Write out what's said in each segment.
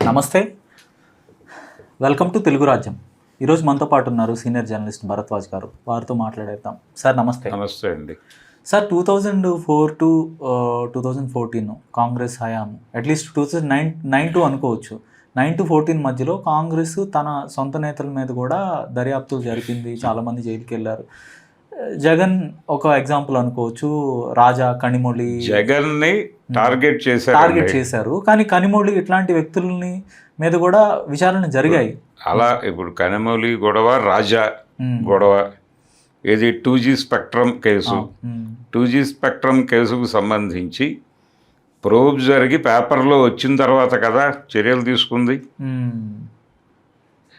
నమస్తే, welcome to Telugu రాజ్యం. ఈరోజు మనతో పాటు ఉన్నారు సీనియర్ జర్నలిస్ట్ భరద్వాజ్ గారు. వారితో మాట్లాడేద్దాం. సార్ నమస్తే. నమస్తే అండి. సార్ 2004 టు 2014 కాంగ్రెస్ హయాం, అట్లీస్ట్ 2009 టు అనుకోవచ్చు. 9 to 14 మధ్యలో కాంగ్రెస్ తన సొంత నేతల మీద కూడా దర్యాప్తులు జరిపింది, చాలామంది జైలుకి వెళ్ళారు. జగన్ ఒక ఎగ్జాంపుల్ అనుకోవచ్చు. రాజా, కనిమొళి జగన్ని టార్గెట్ చేశారు. కానీ కనిమొళి ఇట్లాంటి వ్యక్తులని మీద కూడా విచారణ జరిగాయి. అలా ఇప్పుడు కనిమొళి గొడవ, రాజా గొడవ, ఇది 2G spectrum case. 2G spectrum కేసుకు సంబంధించి ప్రోబ్ జరిగి పేపర్లో వచ్చిన తర్వాత కదా చర్యలు తీసుకుంది.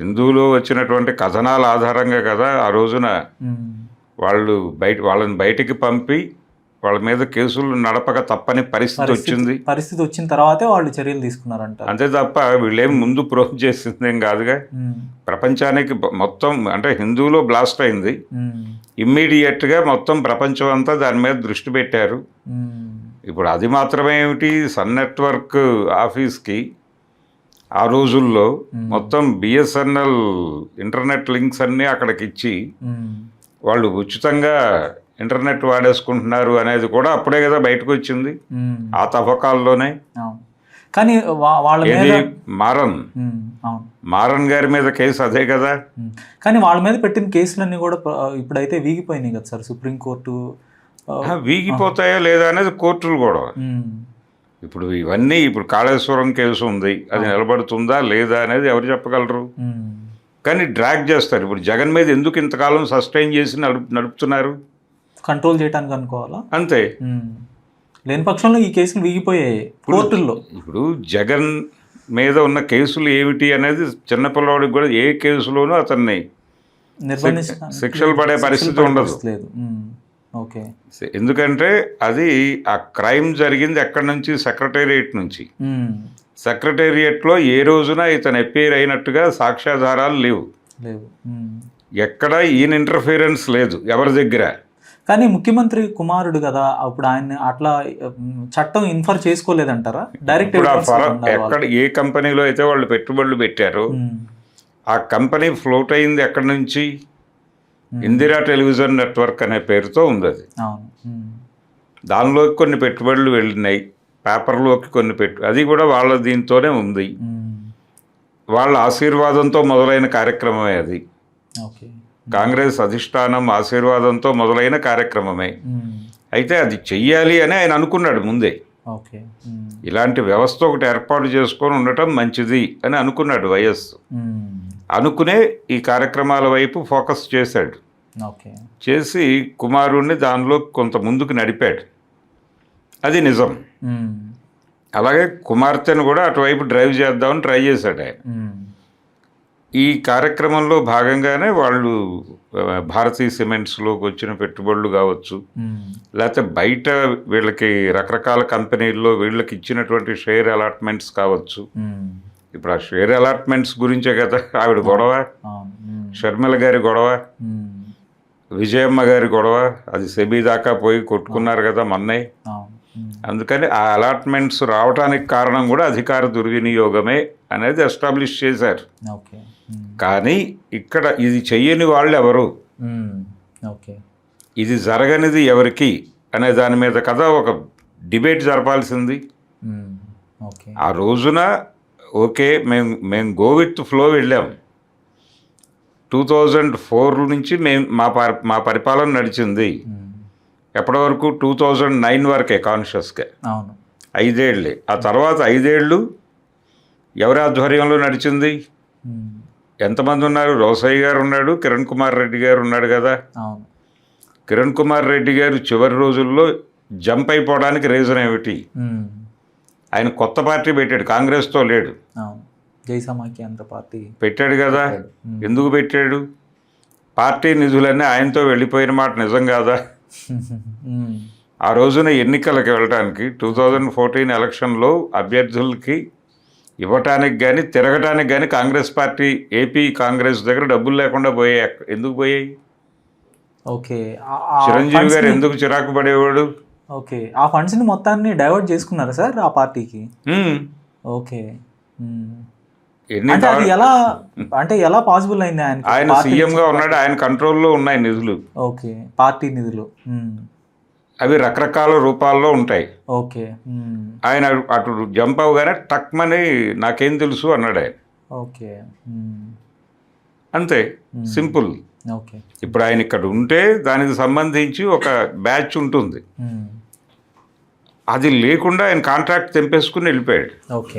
హిందూలో వచ్చినటువంటి కథనాల ఆధారంగా కదా ఆ రోజున వాళ్ళని బయటికి పంపి వాళ్ళ మీద కేసులు నడపక తప్పని పరిస్థితి వచ్చిన తర్వాతే వాళ్ళు చర్యలు తీసుకున్నారంట. అంతే తప్ప వీళ్ళేం ముందు ప్రోబ్ చేసిందేం కాదుగా. ప్రపంచానికి మొత్తం అంటే హిందూలో బ్లాస్ట్ అయింది, ఇమ్మీడియట్గా మొత్తం ప్రపంచం అంతా దాని మీద దృష్టి పెట్టారు. ఇప్పుడు అది మాత్రమే ఏమిటి, సన్ నెట్వర్క్ ఆఫీస్కి ఆ రోజుల్లో మొత్తం బిఎస్ఎన్ఎల్ ఇంటర్నెట్ లింక్స్ అన్నీ అక్కడికి ఇచ్చి వాళ్ళు ఉచితంగా ఇంటర్నెట్ వాడేసుకుంటున్నారు అనేది కూడా అప్పుడే కదా బయటకు వచ్చింది, ఆ తవ్వకాల్లోనే. కానీ మారన్ గారి మీద కేసు అదే కదా. కానీ వాళ్ళ మీద పెట్టిన కేసులన్నీ కూడా ఇప్పుడైతే వీగిపోయినాయి కదా సార్. సుప్రీంకోర్టు వీగిపోతాయా లేదా అనేది కోర్టులు కూడా. ఇప్పుడు ఇవన్నీ ఇప్పుడు కాళేశ్వరం కేసు ఉంది, అది నిలబడుతుందా లేదా అనేది ఎవరు చెప్పగలరు. కానీ డ్రాగ్ చేస్తారు. ఇప్పుడు జగన్ మీద ఎందుకు ఇంతకాలం సస్టైన్ చేసి నడుపుతున్నారు? కంట్రోల్ చేయడానికి అనుకోవాలా, అంతే. లేని పక్షంలో ఈ కేసులు వీగిపోయాయి కోర్టుల్లో. ఇప్పుడు జగన్ మీద ఉన్న కేసులు ఏమిటి అనేది చిన్నపిల్లవాడికి కూడా ఏ కేసులోనూ అతన్ని శిక్షలు పడే పరిస్థితి ఉండదు. ఓకే, ఎందుకంటే అది ఆ క్రైమ్ జరిగింది ఎక్కడి నుంచి, సెక్రటేరియట్ నుంచి. సెక్రటేరియట్లో ఏ రోజున ఇతను అపీర్ అయినట్టుగా సాక్ష్యాధారాలు లేవు, ఎక్కడ ఈయన ఇంటర్ఫీరెన్స్ లేదు ఎవరి దగ్గర. కానీ ముఖ్యమంత్రి కుమారుడు కదా, అప్పుడు ఆయన అట్లా చట్టం ఇన్ఫర్ చేసుకోలేదంటారా? డైరెక్ట్ ఎక్కడ ఏ కంపెనీలో అయితే వాళ్ళు పెట్టుబడులు పెట్టారో ఆ కంపెనీ ఫ్లోట్ అయింది ఎక్కడి నుంచి, ఇందిరా టెలివిజన్ నెట్వర్క్ అనే పేరుతో ఉంది అది. దానిలోకి కొన్ని పెట్టుబడులు వెళ్ళినాయి, పేపర్లోకి కొన్ని అది కూడా వాళ్ళ దీంతోనే ఉంది. వాళ్ళ ఆశీర్వాదంతో మొదలైన కార్యక్రమమే అది. కాంగ్రెస్ అధిష్టానం ఆశీర్వాదంతో మొదలైన కార్యక్రమమే. అయితే అది చెయ్యాలి అని ఆయన అనుకున్నాడు ముందే. ఇలాంటి వ్యవస్థ ఒకటి ఏర్పాటు చేసుకొని ఉండటం మంచిది అని అనుకున్నాడు వైఎస్. అనుకునే ఈ కార్యక్రమాల వైపు ఫోకస్ చేశాడు. చేసి కుమారుణ్ణి దానిలో కొంత ముందుకు నడిపాడు, అది నిజం. అలాగే కుమార్తెను కూడా అటువైపు డ్రైవ్ చేద్దామని ట్రై చేశాడు ఆయన. ఈ కార్యక్రమంలో భాగంగానే వాళ్ళు భారతీయ సిమెంట్స్లోకి వచ్చిన పెట్టుబడులు కావచ్చు, లేకపోతే బయట వీళ్ళకి రకరకాల కంపెనీల్లో వీళ్ళకి ఇచ్చినటువంటి షేర్ అలాట్మెంట్స్ కావచ్చు. ఇప్పుడు ఆ షేర్ అలాట్మెంట్స్ గురించే కదా ఆవిడ గొడవ, షర్మిల గారి గొడవ, విజయమ్మ గారి గొడవ, అది సెబీ దాకా పోయి కొట్టుకున్నారు కదా మొన్నే. అందుకని ఆ అలాట్మెంట్స్ రావడానికి కారణం కూడా అధికార దుర్వినియోగమే అనేది ఎస్టాబ్లిష్ చేశారు. కానీ ఇక్కడ ఇది చెయ్యని వాళ్ళు ఎవరు, ఇది జరగనిది ఎవరికి అనే దాని మీద కదా ఒక డిబేట్ జరపాల్సింది. ఆ రోజున ఓకే మేము గో విత్ ఫ్లో వెళ్ళాం. 2004 నుంచి మా పరిపాలన నడిచింది. ఎప్పటి వరకు 2009 వరకే కాన్షియస్గా, 5 ఏళ్ళే. ఆ తర్వాత 5 ఏళ్ళు ఎవరి ఆధ్వర్యంలో నడిచింది? ఎంతమంది ఉన్నారు? రోసయ్య గారు ఉన్నాడు, కిరణ్ కుమార్ రెడ్డి గారు ఉన్నాడు కదా. కిరణ్ కుమార్ రెడ్డి గారు చివరి రోజుల్లో జంప్ అయిపోవడానికి రీజన్ ఏమిటి? ఆయన కొత్త పార్టీ పెట్టాడు, కాంగ్రెస్తో లేడు, పార్టీ పెట్టాడు కదా. ఎందుకు పెట్టాడు? పార్టీ నిధులన్నీ ఆయనతో వెళ్ళిపోయిన మాట నిజం కాదా? ఆ రోజున ఎన్నికలకు వెళ్ళటానికి 2014 ఎలక్షన్లో అభ్యర్థులకి ఇవ్వటానికి కానీ తిరగటానికి కానీ కాంగ్రెస్ పార్టీ, ఏపీ కాంగ్రెస్ దగ్గర డబ్బులు లేకుండా పోయాయి. ఎందుకు పోయాయి? చిరంజీవి గారు ఎందుకు చిరాకు పడేవాడు? ఓకే, ఆ ఫండ్స్ని మొత్తాన్ని డైవర్ట్ చేసుకున్నారా సార్ ఆ పార్టీకి? ఓకే, ఎన్ని అంటే అది ఎలా అంటే ఎలా పాసిబుల్ అయింది ఆయనకి? ఆయన సీఎంగా ఉన్నాడు, ఆయన కంట్రోల్లో ఉన్నాయి నిధులు. ఓకే, పార్టీ నిధులు. అవి రకరకాల రూపాల్లో ఉంటాయి. ఓకే. ఆయన అటు జంప్ అవగానే టక్మని నాకేం తెలుసు అన్నాడు ఆయన. ఓకే. అంతే, సింపుల్. ఓకే. ఇప్పుడు ఆయన ఇక్కడ ఉంటే దానికి సంబంధించి ఒక బ్యాచ్ ఉంటుంది, అది లేకుండా ఆయన కాంట్రాక్ట్ తెంపేసుకుని వెళ్ళిపోయాడు.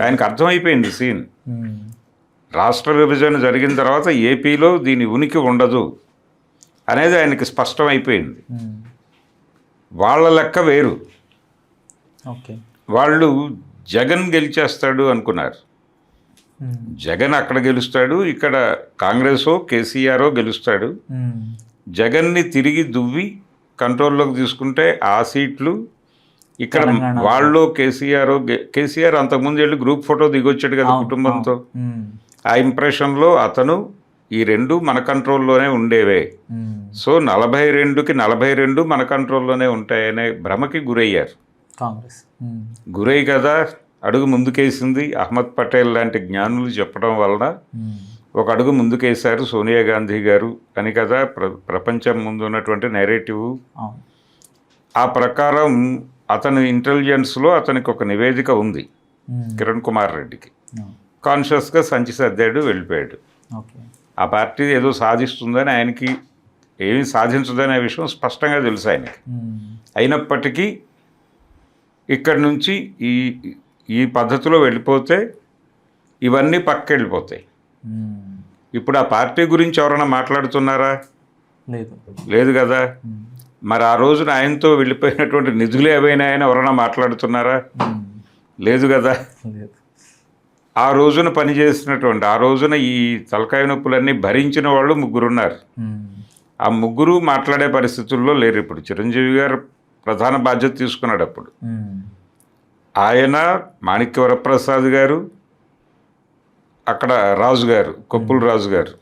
ఆయనకు అర్థమైపోయింది సీన్. రాష్ట్ర విభజన జరిగిన తర్వాత ఏపీలో దీని ఉనికి ఉండదు అనేది ఆయనకి స్పష్టమైపోయింది. వాళ్ళ లెక్క వేరు. వాళ్ళు జగన్ గెలిచేస్తాడు అనుకున్నారు. జగన్ అక్కడ గెలుస్తాడు, ఇక్కడ కాంగ్రెసో కేసీఆరో గెలుస్తాడు. జగన్ని తిరిగి దువ్వి కంట్రోల్లోకి తీసుకుంటే ఆ సీట్లు ఇక్కడ వాళ్ళు కేసీఆర్ అంతకుముందు వెళ్ళి గ్రూప్ ఫోటో దిగొచ్చాడు కదా కుటుంబంతో. ఆ ఇంప్రెషన్లో అతను ఈ రెండు మన కంట్రోల్లోనే ఉండేవే, సో 42కి 42 మన కంట్రోల్లోనే ఉంటాయనే భ్రమకి గురయ్యారు. గురై కదా అడుగు ముందుకేసింది. అహ్మద్ పటేల్ లాంటి జ్ఞానులు చెప్పడం వలన ఒక అడుగు ముందుకేశారు సోనియా గాంధీ గారు అని కదా ప్రపంచం ముందు ఉన్నటువంటి నెరేటివ్. ఆ ప్రకారం అతని ఇంటెలిజెన్స్లో అతనికి ఒక నివేదిక ఉంది, కిరణ్ కుమార్ రెడ్డికి. కాన్షియస్గా సంచి సర్దాడు, వెళ్ళిపోయాడు. ఆ పార్టీ ఏదో సాధిస్తుందని, ఆయనకి ఏమీ సాధించదనే విషయం స్పష్టంగా తెలుసు ఆయనకి. అయినప్పటికీ ఇక్కడి నుంచి ఈ పద్ధతిలో వెళ్ళిపోతే ఇవన్నీ పక్కకెళ్ళిపోతాయి. ఇప్పుడు ఆ పార్టీ గురించి ఎవరైనా మాట్లాడుతున్నారా? లేదు కదా. మరి ఆ రోజున ఆయనతో వెళ్ళిపోయినటువంటి నిధులు ఏవైనా ఎవరైనా మాట్లాడుతున్నారా? లేదు కదా. ఆ రోజున పనిచేసినటువంటి, ఆ రోజున ఈ తలకాయ నొప్పులన్నీ భరించిన వాళ్ళు 3 ఉన్నారు. ఆ 3 మాట్లాడే పరిస్థితుల్లో లేరు. ఇప్పుడు చిరంజీవి గారు ప్రధాన బాధ్యత తీసుకున్నాడు. అప్పుడు ఆయన, మాణిక్య వరప్రసాద్ గారు, అక్కడ రాజు గారు, కొప్పుల రాజు గారు,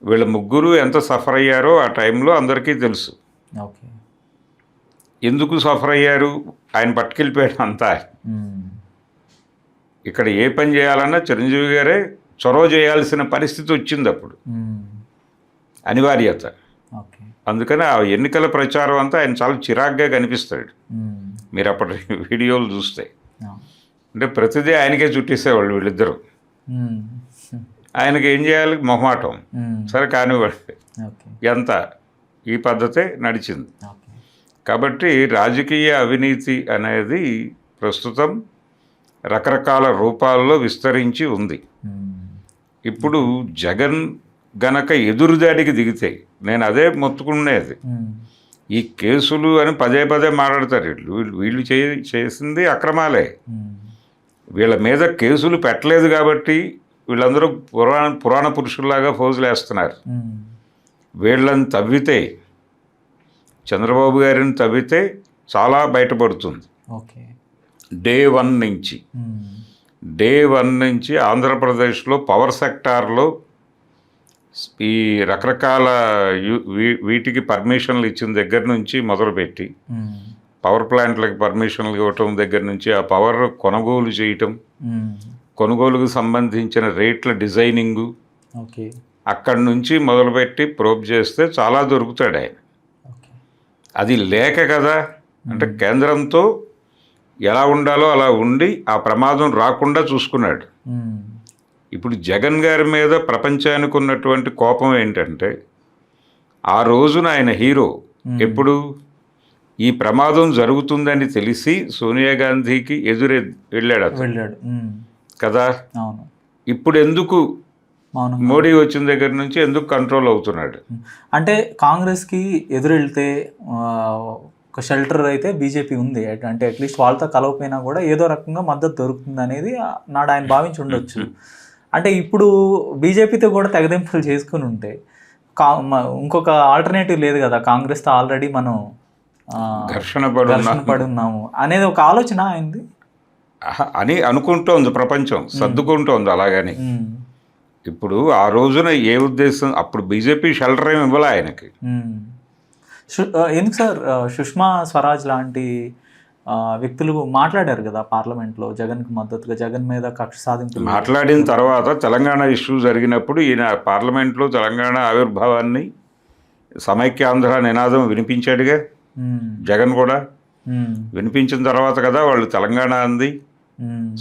వీళ్ళ 3 ఎంత సఫర్ అయ్యారో ఆ టైంలో అందరికీ తెలుసు. ఎందుకు సఫర్ అయ్యారు? ఆయన పట్టుకెళ్ళిపోయాడు అంతా. ఇక్కడ ఏ పని చేయాలన్నా చిరంజీవి గారే చొరవ చేయాల్సిన పరిస్థితి వచ్చింది అప్పుడు, అనివార్యత. అందుకని ఆ ఎన్నికల ప్రచారం అంతా ఆయన చాలా చిరాగ్గా కనిపిస్తాడు. మీరు అప్పటి వీడియోలు చూస్తే అంటే ప్రతిదీ ఆయనకే చుట్టేసేవాళ్ళు వీళ్ళిద్దరూ. ఆయనకి ఏం చేయాలి? మొహమాటం. సరే కానివ్వండి, ఎంత ఈ పద్ధతే నడిచింది. కాబట్టి రాజకీయ అవినీతి అనేది ప్రస్తుతం రకరకాల రూపాల్లో విస్తరించి ఉంది. ఇప్పుడు జగన్ గనక ఎదురుదాడికి దిగితే, నేను అదే మొత్తుకునేది, ఈ కేసులు అని పదే మాట్లాడతారు. వీళ్ళు చేసింది అక్రమాలే. వీళ్ళ మీద కేసులు పెట్టలేదు కాబట్టి వీళ్ళందరూ పురాణ పురుషుల్లాగా ఫోజులు వేస్తున్నారు. వీళ్ళని తవ్వితే, చంద్రబాబు గారిని తవ్వితే చాలా బయటపడుతుంది. డే వన్ నుంచి ఆంధ్రప్రదేశ్లో పవర్ సెక్టార్లో ఈ రకరకాల వీటికి పర్మిషన్లు ఇచ్చిన దగ్గర నుంచి మొదలుపెట్టి, పవర్ ప్లాంట్లకు పర్మిషన్లు ఇవ్వటం దగ్గర నుంచి, ఆ పవర్ కొనుగోలు చేయటం, కొనుగోలుకు సంబంధించిన రేట్ల డిజైనింగు, అక్కడి నుంచి మొదలుపెట్టి ప్రోబ్ చేస్తే చాలా దొరుకుతాడు ఆయన. అది లేక కదా, అంటే కేంద్రంతో ఎలా ఉండాలో అలా ఉండి ఆ ప్రమాదం రాకుండా చూసుకున్నాడు. ఇప్పుడు జగన్ గారి మీద ప్రపంచానికి ఉన్నటువంటి కోపం ఏంటంటే, ఆ రోజున ఆయన హీరో. ఎప్పుడు ఈ ప్రమాదం జరుగుతుందని తెలిసి సోనియా గాంధీకి వెళ్ళాడు కదా. ఇప్పుడు ఎందుకు మోడీ వచ్చిన దగ్గర నుంచి ఎందుకు కంట్రోల్ అవుతున్నాడు? అంటే కాంగ్రెస్కి ఎదురెళ్తే ఒక షెల్టర్ అయితే బీజేపీ ఉంది, అంటే అట్లీస్ట్ వాళ్ళతో కలవపోయినా కూడా ఏదో రకంగా మద్దతు దొరుకుతుంది అనేది నాడు ఆయన భావించి ఉండొచ్చు. అంటే ఇప్పుడు బీజేపీతో కూడా తెగదెంపులు చేసుకుని ఉంటే ఇంకొక ఆల్టర్నేటివ్ లేదు కదా, కాంగ్రెస్తో ఆల్రెడీ మనం ఘర్షణ పడున్నాము అనేది ఒక ఆలోచన అయింది అని అనుకుంటోంది ప్రపంచం, సర్దుకుంటోంది. అలాగని ఇప్పుడు ఆ రోజున ఏ ఉద్దేశం, అప్పుడు బీజేపీ షెల్టర్ ఏమి ఇవ్వాలి ఆయనకి. ఎందుకు సార్ సుష్మా స్వరాజ్ లాంటి వ్యక్తులు మాట్లాడారు కదా పార్లమెంట్లో జగన్కి మద్దతుగా, జగన్ మీద కక్ష సాధింపు మాట్లాడిన తర్వాత తెలంగాణ ఇష్యూ జరిగినప్పుడు ఈయన పార్లమెంట్లో తెలంగాణ ఆవిర్భావాన్ని సమైక్యాంధ్ర నినాదం వినిపించాడుగా జగన్ కూడా. వినిపించిన తర్వాత కదా వాళ్ళు తెలంగాణ అంది.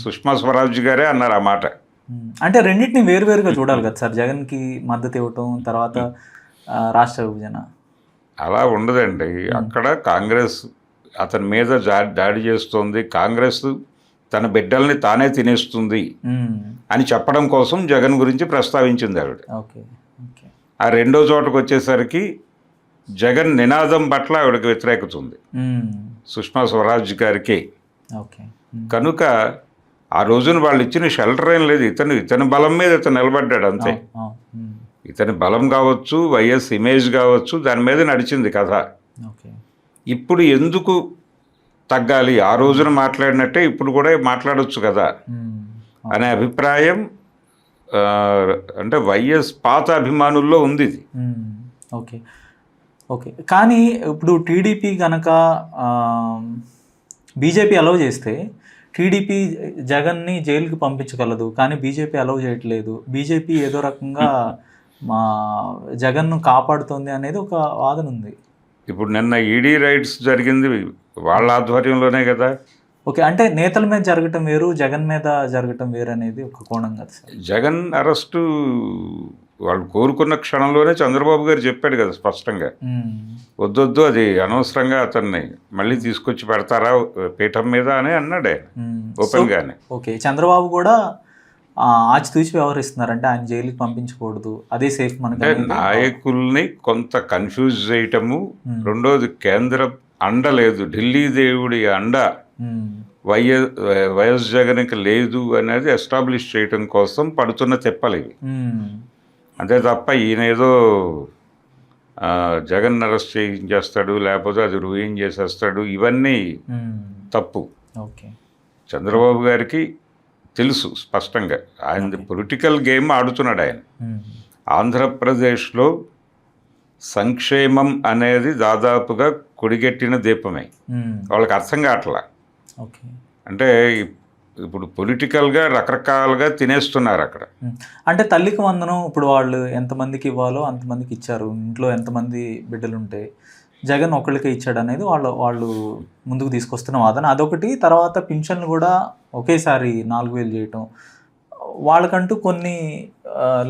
సుష్మా స్వరాజ్ గారే అన్నారు ఆ మాట. అంటే రెండింటిని వేరువేరుగా చూడాలి కదా సార్, జగన్కి మద్దతు ఇవ్వటం తర్వాత రాష్ట్ర విభజన. అలా ఉండదండి. అక్కడ కాంగ్రెస్ అతని మీద దాడి చేస్తుంది, కాంగ్రెస్ తన బిడ్డల్ని తానే తినేస్తుంది అని చెప్పడం కోసం జగన్ గురించి ప్రస్తావించింది ఆవిడ. ఆ రెండో చోటకు వచ్చేసరికి జగన్ నినాదం పట్ల ఆవిడకి వ్యతిరేకత ఉంది, సుష్మా స్వరాజ్ గారికి. కనుక ఆ రోజున వాళ్ళు ఇచ్చిన షెల్టర్ ఏం లేదు, ఇతని బలం మీద ఇతను నిలబడ్డాడు అంతే. ఇతని బలం కావచ్చు, వైఎస్ ఇమేజ్ కావచ్చు, దాని మీద నడిచింది కథ. ఇప్పుడు ఎందుకు తగ్గాలి, ఆ రోజున మాట్లాడినట్టే ఇప్పుడు కూడా మాట్లాడవచ్చు కదా అనే అభిప్రాయం అంటే వైఎస్ పాత అభిమానుల్లో ఉంది ఇది. ఓకే కానీ ఇప్పుడు టీడీపీ కనుక బీజేపీ అలౌ చేస్తే టీడీపీ జగన్ని జైలుకి పంపించగలదు, కానీ బీజేపీ అలౌ చేయట్లేదు. బీజేపీ ఏదో రకంగా మా జగన్ను కాపాడుతుంది అనేది ఒక వాదన ఉంది. ఇప్పుడు నిన్న ఈడీ రైడ్స్ జరిగింది వాళ్ళ ఆధ్వర్యంలోనే కదా. ఓకే, అంటే నేతల మీద జరగటం వేరు, జగన్ మీద జరగటం వేరు అనేది ఒక కోణం కదా సార్. జగన్ అరెస్టు వాళ్ళు కోరుకున్న క్షణంలోనే చంద్రబాబు గారు చెప్పాడు కదా స్పష్టంగా, వద్దొద్దు అది అనవసరంగా అతన్ని మళ్ళీ తీసుకొచ్చి పెడతారా పీఠం మీద అని అన్నాడు ఆయన ఓపెన్ గానే. ఓకే, చంద్రబాబు కూడా ఆచితూచి వ్యవహరిస్తున్నారంటే ఆయన జైలుకి పంపించకూడదు, అదే సేఫ్ మనకి. నాయకుల్ని కొంత కన్ఫ్యూజ్ చేయటము, రెండోది కేంద్ర అండ లేదు, ఢిల్లీ దేవుడి అండ వైఎస్ జగన్కి లేదు అనేది ఎస్టాబ్లిష్ చేయటం కోసం పడుతున్న తెప్పలు ఇవి. అంతే తప్ప ఈయన ఏదో జగన్ అరెస్ట్ చేయించేస్తాడు లేకపోతే అది రూయిన్ చేసేస్తాడు, ఇవన్నీ తప్పు. చంద్రబాబు గారికి తెలుసు స్పష్టంగా, ఆయన పొలిటికల్ గేమ్ ఆడుతున్నాడు ఆయన. ఆంధ్రప్రదేశ్లో సంక్షేమం అనేది దాదాపుగా కొడిగట్టిన దీపమే, వాళ్ళకి అర్థం కావట్లా. అంటే ఇప్పుడు పొలిటికల్గా రకరకాలుగా తినేస్తున్నారు అక్కడ. అంటే తల్లికి వందనం ఇప్పుడు వాళ్ళు ఎంతమందికి ఇవ్వాలో అంతమందికి ఇచ్చారు, ఇంట్లో ఎంతమంది బిడ్డలుంటే జగన్ ఒకళ్ళకే ఇచ్చాడు అనేది వాళ్ళు ముందుకు తీసుకొస్తున్న వాదన అదొకటి. తర్వాత పింఛన్లు కూడా ఒకేసారి 4,000 చేయటం, వాళ్ళకంటూ కొన్ని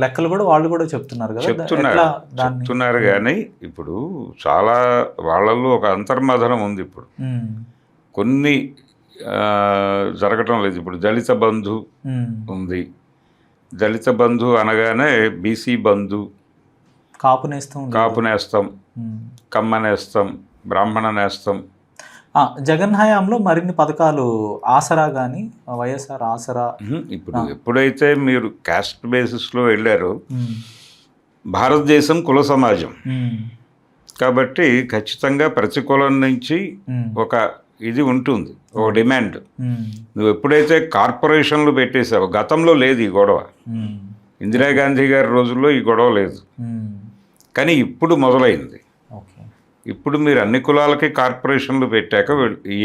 లెక్కలు కూడా వాళ్ళు కూడా చెప్తున్నారు కదా. చెప్తున్నారు కానీ ఇప్పుడు చాలా వాళ్ళల్లో ఒక అంతర్మథనం ఉంది. ఇప్పుడు కొన్ని జరగటం లేదు. ఇప్పుడు దళిత బంధు ఉంది, దళిత బంధు అనగానే బీసీ బంధు, కాపు నేస్తం, కమ్మ నేస్తం, బ్రాహ్మణ నేస్తం. జగన్ హయాంలో మరిన్ని పథకాలు, ఆసరా కానీ వైఎస్ఆర్ ఆసరా. ఇప్పుడు ఎప్పుడైతే మీరు కాస్ట్ బేసిస్లో వెళ్ళారో, భారతదేశం కుల సమాజం కాబట్టి ఖచ్చితంగా ప్రతి కులం నుంచి ఒక ఇది ఉంటుంది, ఒక డిమాండ్. నువ్వు ఎప్పుడైతే కార్పొరేషన్లు పెట్టేసావో, గతంలో లేదు ఈ గొడవ, ఇందిరాగాంధీ గారి రోజుల్లో ఈ గొడవ లేదు, కానీ ఇప్పుడు మొదలైంది. ఇప్పుడు మీరు అన్ని కులాలకి కార్పొరేషన్లు పెట్టాక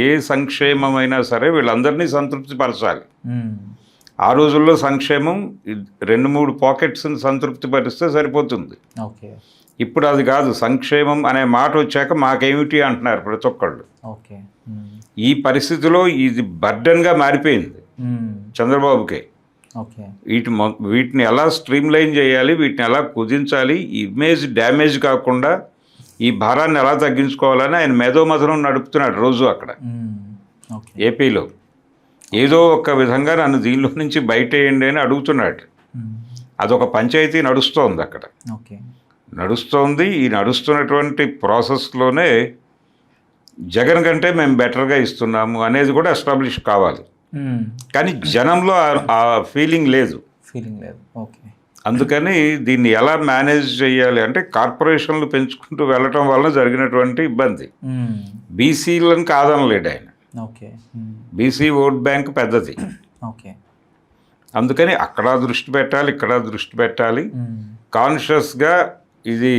ఏ సంక్షేమమైనా సరే వీళ్ళందరినీ సంతృప్తి పరచాలి. ఆ రోజుల్లో సంక్షేమం 2-3 పాకెట్స్ని సంతృప్తి పరిస్తే సరిపోతుంది. ఇప్పుడు అది కాదు, సంక్షేమం అనే మాట వచ్చాక మాకేమిటి అంటున్నారు ప్రతి ఒక్కళ్ళు. ఈ పరిస్థితిలో ఇది బర్డన్గా మారిపోయింది చంద్రబాబుకే. వీటిని ఎలా స్ట్రీమ్ లైన్ చేయాలి, వీటిని ఎలా కుదించాలి, ఇమేజ్ డ్యామేజ్ కాకుండా ఈ భారాన్ని ఎలా తగ్గించుకోవాలని ఆయన మేధోమథనం నడుపుతున్నాడు రోజు అక్కడ ఏపీలో. ఏదో ఒక విధంగా నన్ను దీనిలో నుంచి బయటేయండి అని అడుగుతున్నాడు. అదొక పంచాయతీ నడుస్తోంది అక్కడ, నడుస్తోంది. ఈ నడుస్తున్నటువంటి ప్రాసెస్లోనే జగన్ కంటే మేము బెటర్గా ఇస్తున్నాము అనేది కూడా ఎస్టాబ్లిష్ కావాలి. కానీ జనంలో ఆ ఫీలింగ్ లేదు. అందుకని దీన్ని ఎలా మేనేజ్ చేయాలి అంటే కార్పొరేషన్లు పెంచుకుంటూ వెళ్ళటం వలన జరిగినటువంటి ఇబ్బంది. బీసీలను కాదనలేడు ఆయన, బీసీ ఓట్ బ్యాంక్ పెద్దది, అందుకని అక్కడ దృష్టి పెట్టాలి, ఇక్కడ దృష్టి పెట్టాలి. కాన్షియస్గా ఇది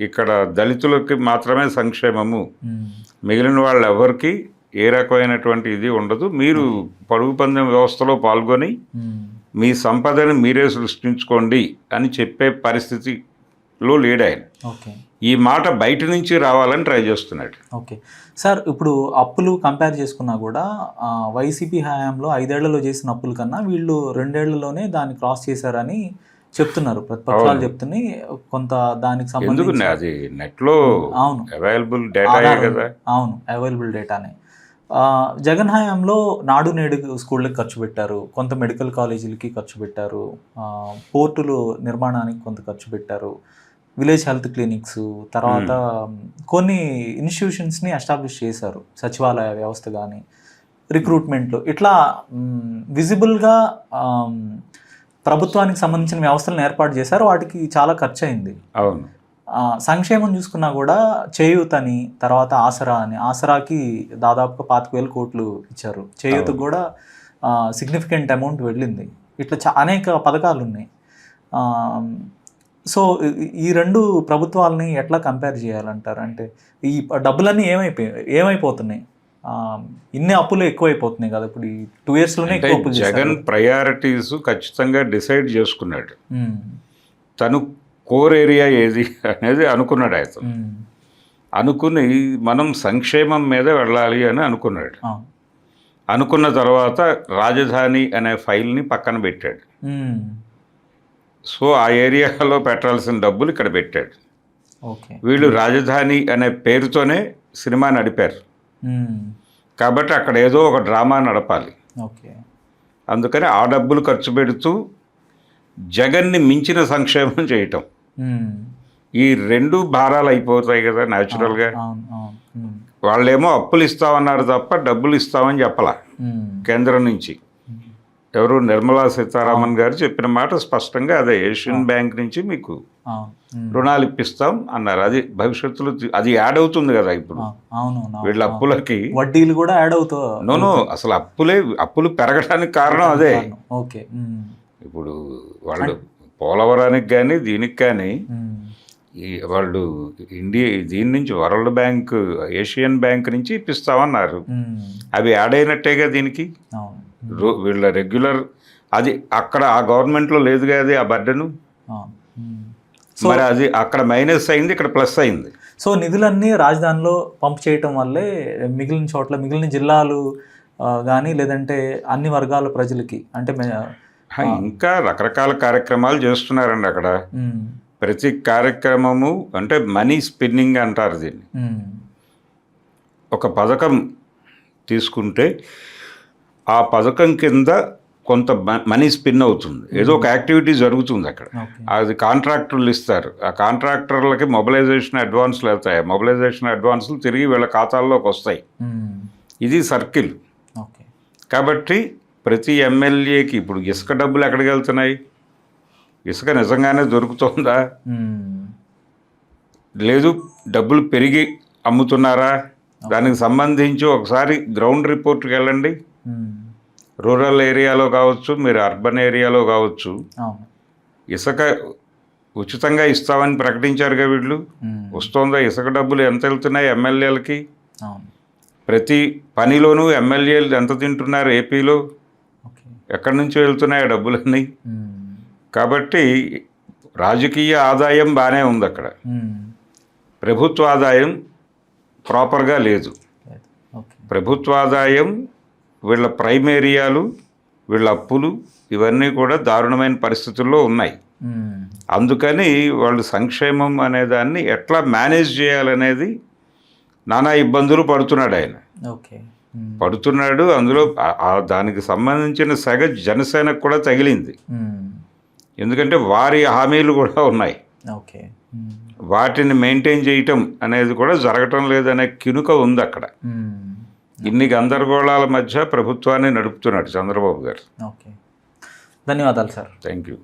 ఇక్కడ దళితులకి మాత్రమే సంక్షేమము, మిగిలిన వాళ్ళు ఎవరికి ఏ రకమైనటువంటి ఇది ఉండదు. మీరు పరుగు పందెం వ్యవస్థలో పాల్గొని మీ సంపదని మీరే సృష్టించుకోండి అని చెప్పే పరిస్థితిలో లేడు ఆయన. ఓకే. ఈ మాట బయట నుంచి రావాలని ట్రై చేస్తున్నాడు. ఓకే సార్, ఇప్పుడు అప్పులు కంపేర్ చేసుకున్నా కూడా వైసీపీ హయాంలో 5 ఏళ్లలో చేసిన అప్పుల కన్నా వీళ్ళు 2 ఏళ్లలోనే దాన్ని క్రాస్ చేశారని చెప్తున్నారు, ప్రతిపక్షాలు చెప్తున్నాయి. కొంత దానికి సంబంధించి అది నెట్లో అవును అవైలబుల్ డేటా కదా. అవును, అవైలబుల్ డేటానే. జగన్ హయాంలో నాడు నేడు స్కూళ్ళకి ఖర్చు పెట్టారు, కొంత మెడికల్ కాలేజీలకి ఖర్చు పెట్టారు, పోర్టులు నిర్మాణానికి కొంత ఖర్చు పెట్టారు, విలేజ్ హెల్త్ క్లినిక్స్, తర్వాత కొన్ని ఇన్స్టిట్యూషన్స్ని ఎస్టాబ్లిష్ చేశారు, సచివాలయ వ్యవస్థ కానీ రిక్రూట్మెంట్లు, ఇట్లా విజిబుల్గా ప్రభుత్వానికి సంబంధించిన వ్యవస్థలను ఏర్పాటు చేశారు. వాటికి చాలా ఖర్చు అయింది. అవును. సంక్షేమం చూసుకున్నా కూడా చేయూత్ అని, తర్వాత ఆసరా అని, ఆసరాకి దాదాపుగా 25,000 కోట్లు ఇచ్చారు, చేయూతకు కూడా సిగ్నిఫికెంట్ అమౌంట్ వెళ్ళింది. ఇట్లా అనేక పథకాలు ఉన్నాయి. సో ఈ 2 ప్రభుత్వాలని ఎట్లా కంపేర్ చేయాలంటారు? అంటే ఈ డబ్బులన్నీ ఏమైపోతున్నాయి? ఇన్ని అప్పులు ఎక్కువైపోతున్నాయి కదా ఇప్పుడు, ఈ 2 yearsలోనే ఎక్కువ అప్పులు చేశారు. జగన్ ప్రయారిటీస్ ఖచ్చితంగా డిసైడ్ చేసుకున్నాడు. తను కోర్ ఏరియా ఏది అనేది అనుకున్నాడు ఆయన. అనుకుని మనం సంక్షేమం మీద వెళ్ళాలి అని అనుకున్నాడు. అనుకున్న తర్వాత రాజధాని అనే ఫైల్ని పక్కన పెట్టాడు. సో ఆ ఏరియాలో పెట్టాల్సిన డబ్బులు ఇక్కడ పెట్టాడు. వీళ్ళు రాజధాని అనే పేరుతోనే సినిమా నడిపారు కాబట్టి అక్కడ ఏదో ఒక డ్రామా నడపాలి. అందుకని ఆ డబ్బులు ఖర్చు పెడుతూ జగన్ని మించిన సంక్షేమం చేయటం, ఈ 2 భారాలు అయిపోతాయి కదా న్యాచురల్గా. వాళ్ళేమో అప్పులు ఇస్తామన్నారు తప్ప డబ్బులు ఇస్తామని చెప్పాల. కేంద్రం నుంచి ఎవరు నిర్మలా సీతారామన్ గారు చెప్పిన మాట స్పష్టంగా అదే, ఏషియన్ బ్యాంక్ నుంచి మీకు రుణాలు ఇప్పిస్తాం అన్నారు. అది భవిష్యత్తులో అది యాడ్ అవుతుంది కదా. ఇప్పుడు వీళ్ళ అప్పులకి వడ్డీలు కూడా యాడ్ అవుతాయి. నో అసలు అప్పులు పెరగడానికి కారణం అదే. ఇప్పుడు వాళ్ళు పోలవరానికి కానీ దీనికి కానీ వాళ్ళు దీని నుంచి వరల్డ్ బ్యాంక్, ఏషియన్ బ్యాంక్ నుంచి ఇప్పిస్తామన్నారు. అవి యాడ్ అయినట్టేగా దీనికి. వీళ్ళ రెగ్యులర్ అది అక్కడ ఆ గవర్నమెంట్లో లేదు కదా ఆ బర్డెను. మరి అది అక్కడ మైనస్ అయింది, ఇక్కడ ప్లస్ అయింది. సో నిధులన్నీ రాజధానిలో పంప్ చేయటం వల్లే మిగిలిన చోట్ల, మిగిలిన జిల్లాలు కానీ లేదంటే అన్ని వర్గాల ప్రజలకి అంటే ఇంకా రకరకాల కార్యక్రమాలు చేస్తున్నారండి అక్కడ. ప్రతి కార్యక్రమము అంటే మనీ స్పిన్నింగ్ అంటారు దీన్ని. ఒక పథకం తీసుకుంటే ఆ పథకం కింద కొంత మనీ స్పిన్ అవుతుంది, ఏదో ఒక యాక్టివిటీ జరుగుతుంది అక్కడ. అది కాంట్రాక్టర్లు ఇస్తారు, ఆ కాంట్రాక్టర్లకి మొబిలైజేషన్ అడ్వాన్స్లు వెళ్తాయి, మొబిలైజేషన్ అడ్వాన్స్లు తిరిగి వీళ్ళ ఖాతాల్లోకి వస్తాయి. ఇది సర్కిల్. కాబట్టి ప్రతి ఎమ్మెల్యేకి ఇప్పుడు ఇసుక డబ్బులు ఎక్కడికి వెళ్తున్నాయి? ఇసుక నిజంగానే దొరుకుతుందా? లేదు డబ్బులు పెరిగి అమ్ముతున్నారా? దానికి సంబంధించి ఒకసారి గ్రౌండ్ రిపోర్ట్కి వెళ్ళండి. రూరల్ ఏరియాలో కావచ్చు, మీరు అర్బన్ ఏరియాలో కావచ్చు, ఇసుక ఉచితంగా ఇస్తామని ప్రకటించారుగా వీళ్ళు. వస్తుందా ఇసుక డబ్బులు? ఎంత వెళ్తున్నాయి ఎమ్మెల్యేలకి? ప్రతి పనిలోనూ ఎమ్మెల్యేలు ఎంత తింటున్నారు ఏపీలో? ఎక్కడి నుంచి వెళ్తున్నాయి ఆ డబ్బులన్నీ? కాబట్టి రాజకీయ ఆదాయం బాగానే ఉంది అక్కడ, ప్రభుత్వ ఆదాయం ప్రాపర్గా లేదు. ప్రభుత్వ ఆదాయం, వీళ్ళ ప్రైమ్ ఏరియాలు, వీళ్ళ అప్పులు ఇవన్నీ కూడా దారుణమైన పరిస్థితుల్లో ఉన్నాయి. అందుకని వాళ్ళు సంక్షేమం అనే దాన్ని ఎట్లా మేనేజ్ చేయాలనేది నానా ఇబ్బందులు పడుతున్నాడు ఆయన. పడుతున్నాడు. అందులో దానికి సంబంధించిన సెగ జనసేనకు కూడా తగిలింది. ఎందుకంటే వారి హామీలు కూడా ఉన్నాయి, వాటిని మెయింటైన్ చేయటం అనేది కూడా జరగటం లేదనే కినుక ఉంది అక్కడ. ఇన్ని గందరగోళాల మధ్య ప్రభుత్వాన్ని నడుపుతున్నాడు చంద్రబాబు గారు. ధన్యవాదాలు సార్. Thank you.